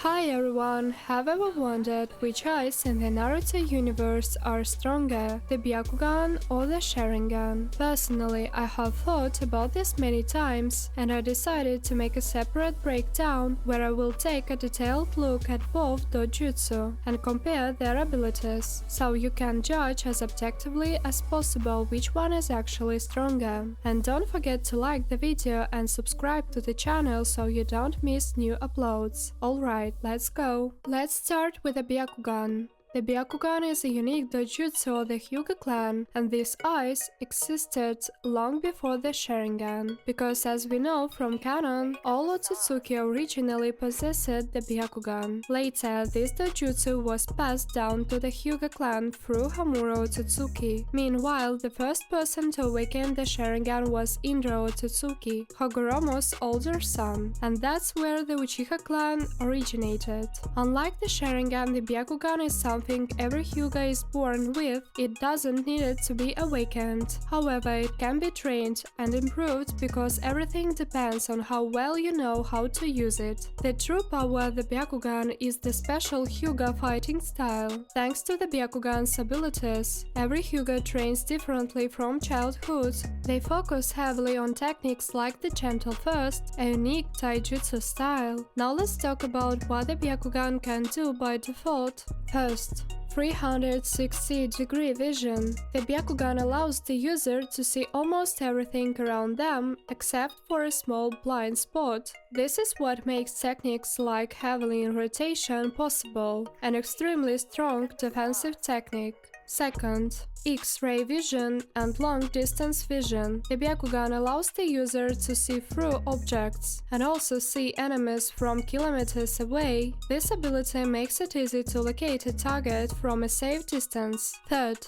Hi everyone, have ever wondered which eyes in the Naruto universe are stronger, the Byakugan or the Sharingan? Personally, I have thought about this many times and I decided to make a separate breakdown where I will take a detailed look at both dōjutsu and compare their abilities, so you can judge as objectively as possible which one is actually stronger. And don't forget to like the video and subscribe to the channel so you don't miss new uploads. Alright, let's go. Let's start with the Byakugan. The Byakugan is a unique dōjutsu of the Hyuga clan, and these eyes existed long before the Sharingan, because as we know from canon, all Otsutsuki originally possessed the Byakugan. Later, this dōjutsu was passed down to the Hyuga clan through Hamura Otsutsuki. Meanwhile, the first person to awaken the Sharingan was Indra Otsutsuki, Hagoromo's older son, and that's where the Uchiha clan originated. Unlike the Sharingan, the Byakugan is something every Hyuga is born with. It doesn't need it to be awakened. However, it can be trained and improved because everything depends on how well you know how to use it. The true power of the Byakugan is the special Hyuga fighting style. Thanks to the Byakugan's abilities, every Hyuga trains differently from childhood. They focus heavily on techniques like the gentle first, a unique taijutsu style. Now let's talk about what the Byakugan can do by default. First, 360-degree vision. The Byakugan allows the user to see almost everything around them except for a small blind spot. This is what makes techniques like heavily in rotation possible, an extremely strong defensive technique. Second, X-ray vision and long-distance vision. The Byakugan allows the user to see through objects and also see enemies from kilometers away. This ability makes it easy to locate a target from a safe distance. Third,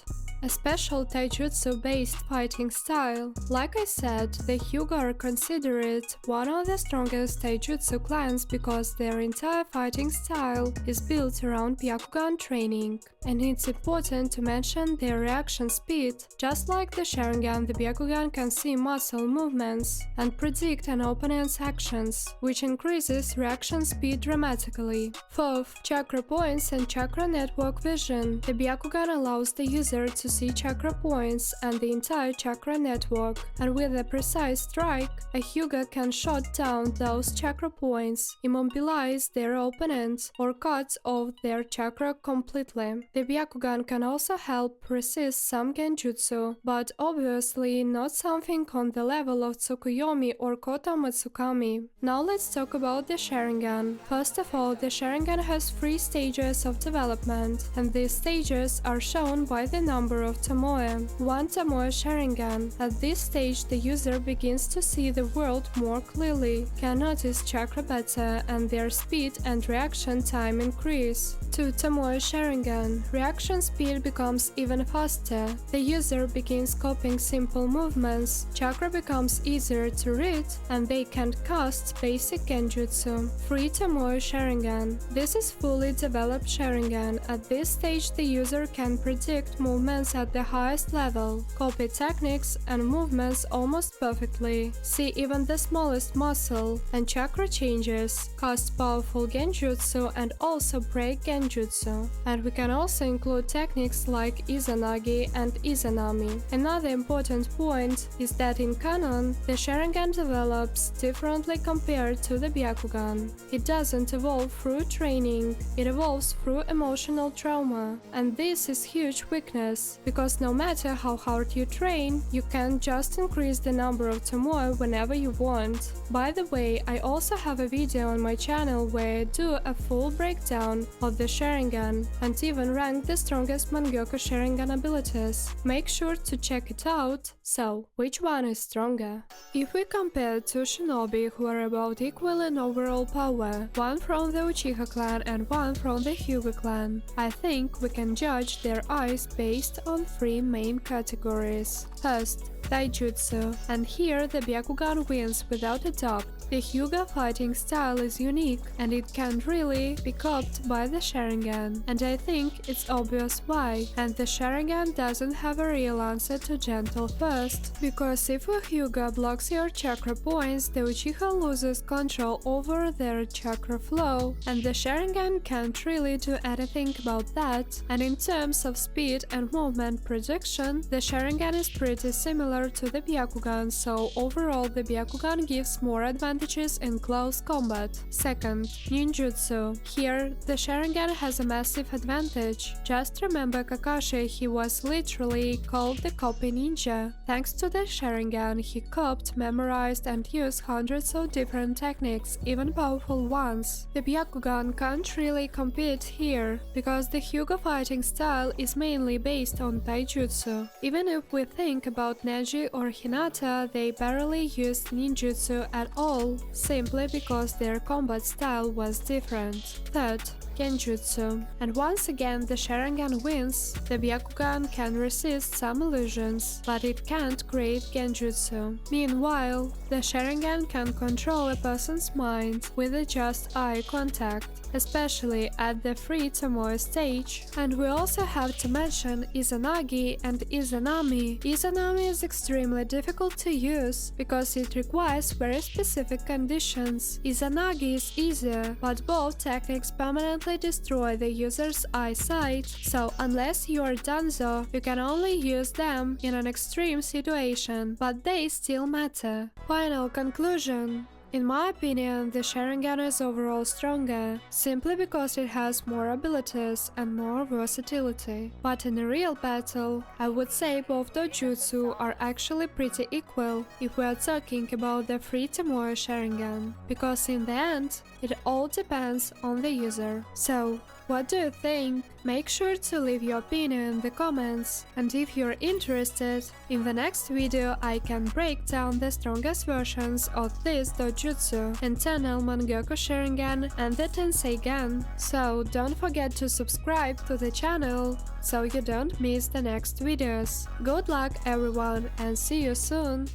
a special taijutsu-based fighting style. Like I said, the Hyuga are considered one of the strongest taijutsu clans because their entire fighting style is built around Byakugan training. And it's important to mention their reaction speed. Just like the Sharingan, the Byakugan can see muscle movements and predict an opponent's actions, which increases reaction speed dramatically. Fourth, chakra points and chakra network vision. The Byakugan allows the user to see chakra points and the entire chakra network, and with a precise strike, a Hyuga can shut down those chakra points, immobilize their opponent, or cut off their chakra completely. The Byakugan can also help resist some genjutsu, but obviously not something on the level of Tsukuyomi or Kota Matsukami. Now let's talk about the Sharingan. First of all, the Sharingan has 3 stages of development, and these stages are shown by the number of Tomoe. 1 Tomoe Sharingan. At this stage, the user begins to see the world more clearly, can notice chakra better, and their speed and reaction time increase. 2 Tomoe Sharingan. Reaction speed becomes even faster. The user begins copying simple movements, chakra becomes easier to read, and they can cast basic genjutsu. 3 Tomoe Sharingan. This is fully developed Sharingan. At this stage, the user can predict movements at the highest level, copy techniques and movements almost perfectly, see even the smallest muscle and chakra changes, cast powerful genjutsu and also break genjutsu. And we can also include techniques like Izanagi and Izanami. Another important point is that in canon, the Sharingan develops differently compared to the Byakugan. It doesn't evolve through training, it evolves through emotional trauma. And this is huge weakness, because no matter how hard you train, you can just increase the number of Tomoe whenever you want. By the way, I also have a video on my channel where I do a full breakdown of the Sharingan and even rank the strongest Mangyoku Sharingan abilities. Make sure to check it out. So, which one is stronger? If we compare 2 shinobi who are about equal in overall power, one from the Uchiha clan and one from the Hyuga clan, I think we can judge their eyes based on 3 main categories. First, Taijutsu, and here the Byakugan wins without a doubt. The Hyuga fighting style is unique, and it can't really be copied by the Sharingan, and I think it's obvious why. And the Sharingan doesn't have a real answer to Gentle First, because if a Hyuga blocks your chakra points, the Uchiha loses control over their chakra flow, and the Sharingan can't really do anything about that. And in terms of speed and movement prediction, the Sharingan is pretty similar to the Byakugan, so overall the Byakugan gives more advantages in close combat. Second, ninjutsu. Here, the Sharingan has a massive advantage. Just remember Kakashi, he was literally called the copy ninja. Thanks to the Sharingan, he copied, memorized and used hundreds of different techniques, even powerful ones. The Byakugan can't really compete here, because the Hyuga fighting style is mainly based on taijutsu. Even if we think about Neji or Hinata, they barely used ninjutsu at all, simply because their combat style was different. Third, Genjutsu. And once again the Sharingan wins. The Byakugan can resist some illusions, but it can't create Genjutsu. Meanwhile, the Sharingan can control a person's mind with a just eye contact, especially at the free Tomoe stage. And we also have to mention Izanagi and Izanami. Izanami is extremely difficult to use because it requires very specific conditions. Izanagi is easier, but both techniques permanently destroy the user's eyesight, so unless you are Danzo, you can only use them in an extreme situation, but they still matter. Final conclusion. In my opinion, the Sharingan is overall stronger, simply because it has more abilities and more versatility. But in a real battle, I would say both dōjutsu are actually pretty equal if we are talking about the free Tomoe Sharingan, because in the end, it all depends on the user. So, what do you think? Make sure to leave your opinion in the comments, and if you're interested, in the next video I can break down the strongest versions of this dōjutsu, internal Mangekyō Sharingan and the Tenseigan. So don't forget to subscribe to the channel so you don't miss the next videos. Good luck everyone and see you soon!